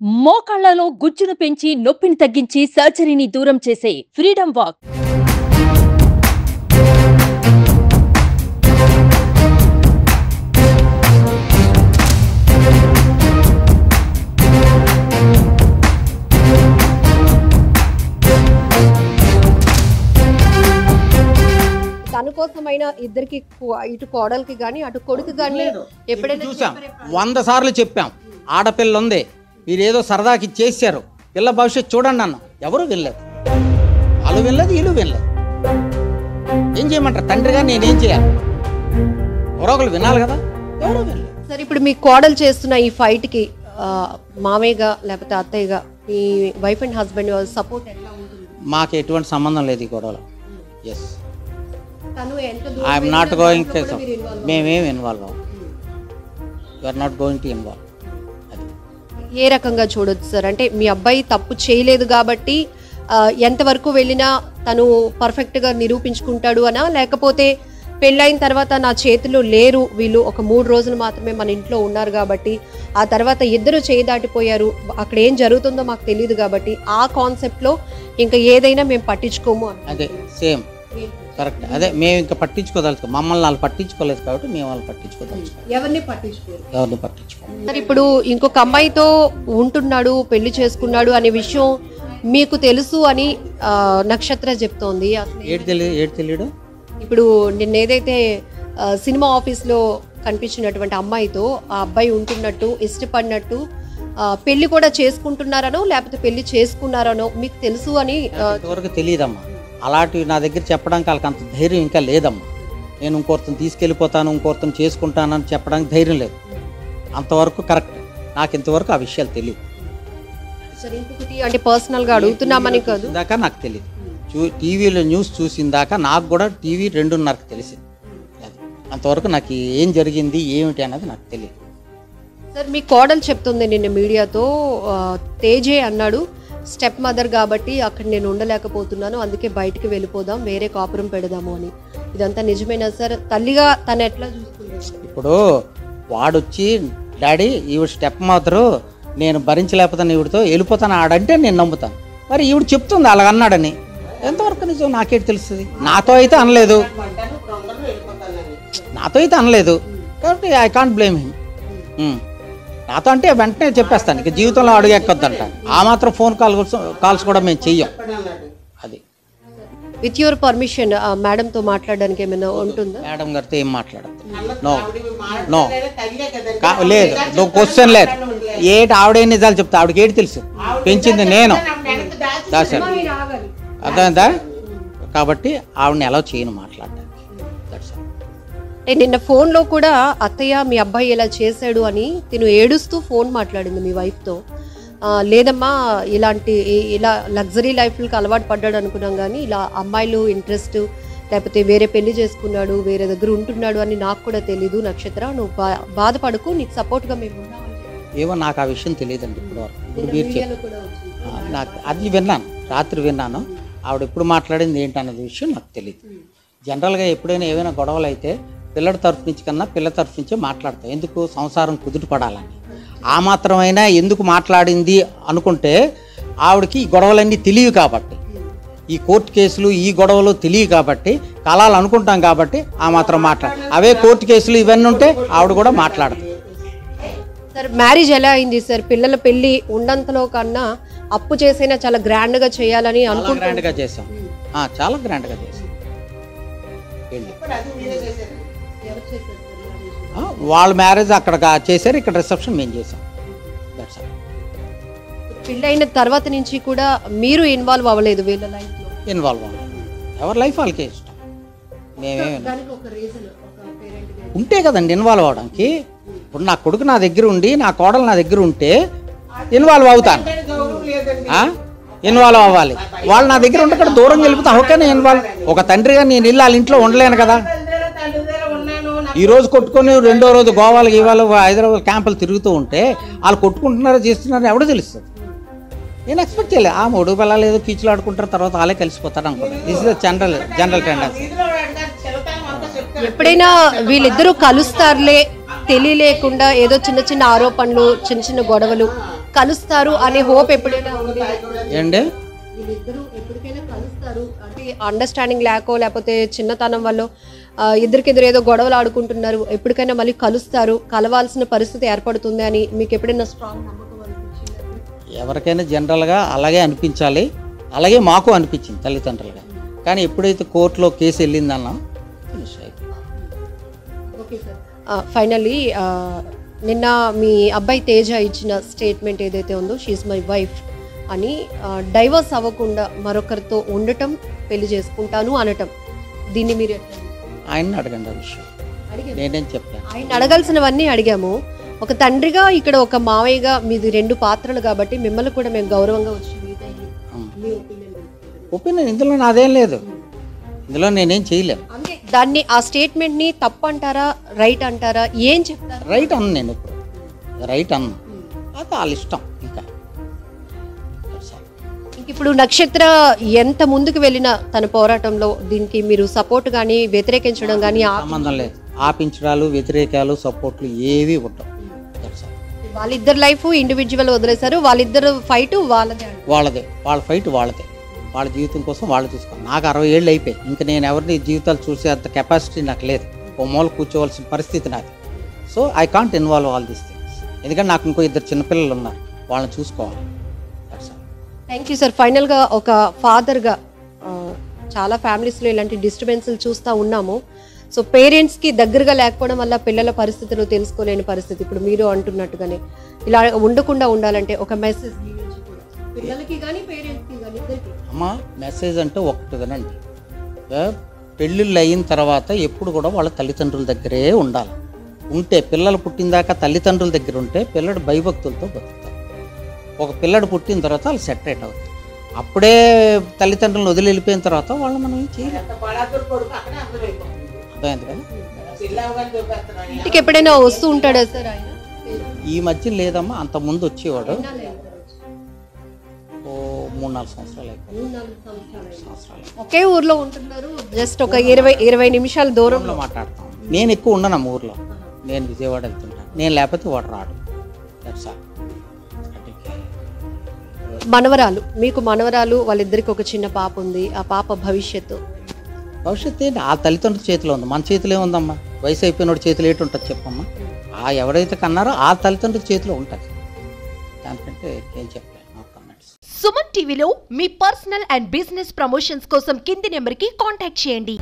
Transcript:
మోకాళ్లలో గుజ్జును పెంచి నొప్పిని తగ్గించి సర్జరీని దూరం చేసే ఫ్రీడమ్ వాక్. తన కోసమైనా ఇద్దరికి ఇటు కోడలికి గానీ అటు కొడుకు గానీ ఎప్పుడైనా చూసాం 100 సార్లు చెప్పాం. ఆడపిల్ల ఉంది, మీరేదో సరదాకి చేశారు, పిల్ల భవిష్యత్తు చూడండి అన్న. ఎవరు వెళ్ళలేదు, వాళ్ళు వెళ్ళలేదు, వీళ్ళు వెళ్ళలేదు. ఏం చేయమంటారు? తండ్రిగా నేనేం చేయాలి? ఎవరొకరు వినాలి కదా. ఎవరు వెళ్ళలేదు. సరే, ఇప్పుడు మీ కోడలు చేస్తున్న ఈ ఫైట్ కి మామయ్యగా లేకపోతే అత్తయ్యగా మీ వైఫ్ అండ్ హస్బెండ్ సపోర్ట్ ఎట్లా ఉంటుంది? మాకు ఎటువంటి సంబంధం లేదు ఈ గొడవలో. ఎస్, తను ఎంత ఐఎమ్ నాట్ గోయింగ్ టు. మేమేం ఇన్వాల్వ్ అవ్వం. You're not going to involve. ఏ రకంగా చూడొచ్చు సార్? అంటే మీ అబ్బాయి తప్పు చేయలేదు కాబట్టి ఎంతవరకు వెళ్ళినా తను పర్ఫెక్ట్గా నిరూపించుకుంటాడు అనా, లేకపోతే పెళ్ళైన తర్వాత నా చేతిలో లేరు వీళ్ళు, ఒక 3 రోజులు మాత్రమే మన ఇంట్లో ఉన్నారు కాబట్టి ఆ తర్వాత ఇద్దరు చేయి దాటిపోయారు, అక్కడ ఏం జరుగుతుందో మాకు తెలియదు కాబట్టి ఆ కాన్సెప్ట్లో ఇంకా ఏదైనా మేము పట్టించుకోము అని? అదే సేమ్ కరెక్ట్. అదే మేము ఇంకా పట్టించుకోదలుచుకో, మమ్మల్ని వాళ్ళు పట్టించుకోలేదు కాబట్టి మేము వాళ్ళు పట్టించుకోదలుచుకో. ఎవరిని పట్టించుకోరు, ఎవరిని పట్టించుకోవాలి. సార్ ఇప్పుడు ఇంకొక అమ్మాయితో ఉంటున్నాడు, పెళ్లి చేసుకున్నాడు అనే విషయం మీకు తెలుసు అని నక్షత్ర చెప్తోంది. ఏడు తెలియడు. ఇప్పుడు నిన్న ఏదైతే సినిమా ఆఫీస్లో కనిపించినటువంటి అమ్మాయితో ఆ అబ్బాయి ఉంటున్నట్టు, ఇష్టపడినట్టు, పెళ్లి కూడా చేసుకుంటున్నారనో లేకపోతే పెళ్లి చేసుకున్నారనో మీకు తెలుసు అని ఇంతవరకు తెలియదమ్మా. అలాంటివి నా దగ్గర చెప్పడానికి వాళ్ళకి అంత ధైర్యం ఇంకా లేదమ్మా. నేను ఇంకొకరిని తీసుకెళ్ళిపోతాను, ఇంకొకరిని చేసుకుంటానని చెప్పడానికి ధైర్యం లేదు. అంతవరకు కరెక్ట్. నాకు ఇంతవరకు ఆ విషయాలు తెలియదు. అంటే పర్సనల్గా అడుగుతున్నామని కాదు, ఇందాక నాకు తెలియదు. టీవీలో న్యూస్ చూసిందాక నాకు కూడా టీవీ 2:30కి తెలిసింది. అంతవరకు నాకు ఏం జరిగింది ఏమిటి అనేది నాకు తెలియదు. సార్ మీ కోడలు చెప్తుంది నిన్న మీడియాతో, తేజే అన్నాడు స్టెప్ మదర్ కాబట్టి అక్కడ నేను ఉండలేకపోతున్నాను, అందుకే బయటికి వెళ్ళిపోదాం, వేరే కాపురం పెడదాము అని. ఇదంతా నిజమేనా సార్? తల్లిగా తను ఎట్లా చూసుకుంటారు? ఇప్పుడు వాడొచ్చి డాడీ ఈవిడ స్టెప్ మదరు, నేను భరించలేకపోతాను, ఈవిడతో వెళ్ళిపోతాను ఆడంటే నేను నమ్ముతాను. మరి ఈవిడ చెప్తుంది అలాగన్నాడని. ఎంతవరకు నిజం నాకేంటి తెలుస్తుంది? నాతో అయితే అనలేదు కాబట్టి ఐ కాంట్ బ్లేమ్ హిమ్. నాతో అంటే వెంటనే చెప్పేస్తాను, ఇక జీవితంలో అడుగు ఎక్కొద్దంట. ఆ మాత్రం ఫోన్ కాల్స్ కూడా మేము చెయ్యం. అది విత్ యువర్ పర్మిషన్ మేడంతో మాట్లాడడానికి ఏమైనా ఉంటుందా? మేడం గారితో ఏం మాట్లాడద్దు. నో లేదు, నువ్వు క్వశ్చన్ లేదు. ఏటి ఆవిడే నిజాలు చెప్తా? ఆవిడకి ఏటి తెలుసు? పెంచింది నేను, దాసాను, అర్థమైందా? కాబట్టి ఆవిడని ఎలా చేయను మాట్లాడడానికి. నిన్న ఫోన్లో కూడా అత్తయ్య మీ అబ్బాయి ఇలా చేశాడు అని తిను ఏడుస్తూ ఫోన్ మాట్లాడింది మీ వైఫ్తో. లేదమ్మా, ఇలా లగ్జరీ లైఫ్కి అలవాటు పడ్డాడు అనుకున్నాం, కానీ ఇలా అమ్మాయిలు ఇంట్రెస్ట్ లేకపోతే వేరే పెళ్లి చేసుకున్నాడు, వేరే దగ్గర ఉంటున్నాడు అని నాకు కూడా తెలీదు. నక్షత్ర, నువ్వు బాధపడకు, నీకు సపోర్ట్గా మేము ఉన్నామని. ఏమో నాకు ఆ విషయం తెలియదండి ఇప్పుడు వరకు. ఇప్పుడు మీరు నాకు అది విన్నాను, రాత్రి విన్నాను. ఆవిడ ఎప్పుడు మాట్లాడింది ఏంటన్నది విషయం నాకు తెలియదు. జనరల్గా ఎప్పుడైనా ఏమైనా గొడవలు అయితే పిల్లడి తరఫు నుంచి కన్నా పిల్ల తరఫు నుంచే మాట్లాడతాం. ఎందుకు? సంసారం కుదుట పడాలని. ఆ మాత్రమైనా ఎందుకు మాట్లాడింది అనుకుంటే ఆవిడకి ఈ గొడవలన్నీ తెలియవు కాబట్టి, ఈ కోర్టు కేసులు ఈ గొడవలు తెలియవు కాబట్టి, కలాలు అనుకుంటాం కాబట్టి ఆ మాత్రం అవే కోర్టు కేసులు ఇవన్నీ ఉంటే ఆవిడ కూడా మాట్లాడదు. సార్ మ్యారేజ్ ఎలా అయింది సార్? పిల్లల పెళ్లి ఉన్నంతలో కన్నా అప్పు చేసైనా చాలా గ్రాండ్గా చేయాలని అనుకుంటున్నాం. గ్రాండ్గా చేసాం, చాలా గ్రాండ్గా చేసాం. వాళ్ళ మ్యారేజ్ అక్కడ చేశారు, ఇక్కడ రిసెప్షన్ మేము చేసాం. పెళ్ళైన తర్వాత నుంచి కూడా మీరు ఇన్వాల్వ్ అవ్వలేదు వీళ్ళ లైఫ్లో? ఇన్వాల్వ్ అవ్వలేదు. ఎవరి లైఫ్ వాళ్ళకే ఇష్టం. మేమే ఉంటే కదండి ఇన్వాల్వ్ అవడానికి. ఇప్పుడు నా కొడుకు నా దగ్గర ఉండి, నా కోడలు నా దగ్గర ఉంటే ఇన్వాల్వ్ అవుతాను. ఇన్వాల్వ్ అవ్వాలి. వాళ్ళు నా దగ్గర ఉంటే ఇక్కడ దూరం వెళ్ళిపోతే ఓకేనే ఇన్వాల్వ్. ఒక తండ్రిగా నేను ఇల్లు వాళ్ళ ఇంట్లో ఉండలేను కదా. ఈ రోజు కొట్టుకొని 2వ రోజు గోవాలు ఇవాళ హైదరాబాద్ క్యాంపులు తిరుగుతూ ఉంటే వాళ్ళు కొట్టుకుంటున్నారో చేస్తున్నారో ఎవడో తెలుస్తుంది. నేను ఎక్స్పెక్ట్ చేయలేదు. ఆ 3 పిల్లలు ఏదో కీచులు ఆడుకుంటారు, తర్వాత వాళ్ళే కలిసిపోతారు అనుకుంటాను. This is general tendency. ఎప్పుడైనా వీళ్ళిద్దరూ కలుస్తారులే తెలియలేకుండా ఏదో చిన్న చిన్న ఆరోపణలు, చిన్న చిన్న గొడవలు కలుస్తారు అనే హోప్ ఎప్పుడైనా ఉంది? ఏంటి వీళ్ళిద్దరూ ఎప్పటికైనా కలుస్తారు అంటే అండర్స్టాండింగ్ లేకో లేకపోతే చిన్నతనం వల్ల ఇద్దరికిద్దరు ఏదో గొడవలు ఆడుకుంటున్నారు, ఎప్పటికైనా మళ్ళీ కలుస్తారు, కలవాల్సిన పరిస్థితి ఏర్పడుతుంది అని మీకు ఎప్పుడైనా స్ట్రాంగ్ నమ్మకం అనిపించింది? ఎవరికైనా జనరల్గా అలాగే అనిపించాలి, అలాగే మాకు అనిపించింది తల్లిదండ్రులుగా. కానీ ఎప్పుడైతే కోర్టులో కేసు వెళ్ళిందన్నా ఫినిష్ అయిపోయింది. ఓకే సార్, ఫైనల్లీ నిన్న మీ అబ్బాయి తేజ ఇచ్చిన స్టేట్మెంట్ ఏదైతే ఉందో షీఈ్ మై వైఫ్ అని, డైవర్స్ అవ్వకుండా మరొకరితో ఉండటం, పెళ్లి చేసుకుంటాను అనటం, దీన్ని మీరు ఆయన్ని అడగండి ఆ విషయం, నేనేం చెప్పాను. ఆయన అడగాల్సినవన్నీ అడిగాము. ఒక తండ్రిగా, ఇక్కడ ఒక మావయ్యగా మీది 2 పాత్రలు కాబట్టి మిమ్మల్ని కూడా మేము గౌరవంగా వచ్చి ఒపీనియన్ ఇందులో నాదేం లేదు, ఇందులో నేనేం చేయలేను. అంటే దాన్ని ఆ స్టేట్మెంట్ ని తప్పు అంటారా, రైట్ అంటారా, ఏం చెప్తారు? రైట్ అన్న, నేను ఇప్పుడు రైట్ అన్న, అది వాళ్ళ ఇష్టం. ఇంకా ఇప్పుడు నక్షత్ర ఎంత ముందుకు వెళ్ళినా తన పోరాటంలో దీనికి మీరు సపోర్ట్ కానీ వ్యతిరేకించడం కానీ సంబంధం లేదు. ఆపించడాలు, వ్యతిరేకాలు, సపోర్ట్లు ఏవి ఉండవు. వాళ్ళిద్దరు లైఫ్ ఇండివిజువల్ వదిలేశారు, వాళ్ళిద్దరు ఫైట్ వాళ్ళదే, వాళ్ళ ఫైట్ వాళ్ళదే, వాళ్ళ జీవితం కోసం వాళ్ళు చూసుకోవాలి. నాకు 60 ఏళ్ళు అయిపోయి, ఇంకా నేను ఎవరిని జీవితాలు చూసే అంత కెపాసిటీ నాకు లేదు, ఓ మూల కూర్చోవలసిన పరిస్థితి నాది. So I can't involve all these things, ఎందుకంటే నాకు ఇంకో 2 చిన్నపిల్లలు ఉన్నారు, వాళ్ళని చూసుకోవాలి. Thank you sir. ఫైనల్గా ఒక ఫాదర్గా చాలా ఫ్యామిలీస్లో ఇలాంటి డిస్టర్బెన్స్లు చూస్తూ ఉన్నాము. సో పేరెంట్స్కి దగ్గరగా లేకపోవడం వల్ల పిల్లల పరిస్థితులు తెలుసుకోలేని పరిస్థితి, ఇప్పుడు మీరు అంటున్నట్టుగానే ఇలా ఉండకుండా ఉండాలంటే ఒక మెసేజ్ పిల్లలకి కానీ పేరెంట్స్కి కానీ ఇద్దరికి. అమ్మ, మెసేజ్ అంటే ఒకటి వినండి, పెళ్ళిళ్ళు అయిన తర్వాత ఎప్పుడు కూడా వాళ్ళ తల్లిదండ్రుల దగ్గరే ఉండాలి. ఉంటే పిల్లలు పుట్టిందాకా తల్లిదండ్రుల దగ్గర ఉంటే పిల్లడు భయభక్తులతో బతుకుతారు. ఒక పిల్లడు పుట్టిన తర్వాత వాళ్ళు సెటరేట్ అవుతారు. అప్పుడే తల్లిదండ్రులను వదిలి వెళ్ళిపోయిన తర్వాత వాళ్ళు మనం ఏం చేయలేం. అర్థమైంది కదా? ఇంటికి ఎప్పుడైనా వస్తూ ఉంటాడా సార్ ఆయన? ఈ మధ్య లేదమ్మా, అంత ముందు వచ్చేవాడు. ఓ 3-4 సంవత్సరాలు అయిపోయింది. ఒకే ఊర్లో ఉంటున్నారు, జస్ట్ ఒక 20 నిమిషాల దూరంలో మాట్లాడతాం. నేను ఎక్కువ ఉండను ఊర్లో, నేను విజయవాడ వెళ్తుంటాను, నేను లేకపోతే వాడు రాడు. మనవరాలు, మీకు మనవరాలు, వాళ్ళిద్దరికి ఒక చిన్న పాప ఉంది, ఆ పాప భవిష్యత్తు ఏంటి ఆ తల్లిదండ్రుల చేతిలో ఉంది, మన చేతిలో ఏముందమ్మా? వయసు అయిపోయినోడి చేతిలో ఏంటి ఉంటుంది చెప్పమ్మా? ఆ ఎవరైతే కన్నారో ఆ తల్లిదండ్రుల చేతిలో ఉంటుంది, దానికంటే ఏం చెప్పలేదు. సుమన్ టీవీలో మీ పర్సనల్ అండ్ బిజినెస్ ప్రమోషన్స్ కోసం కింది నెంబర్కి కాంటాక్ట్ చేయండి.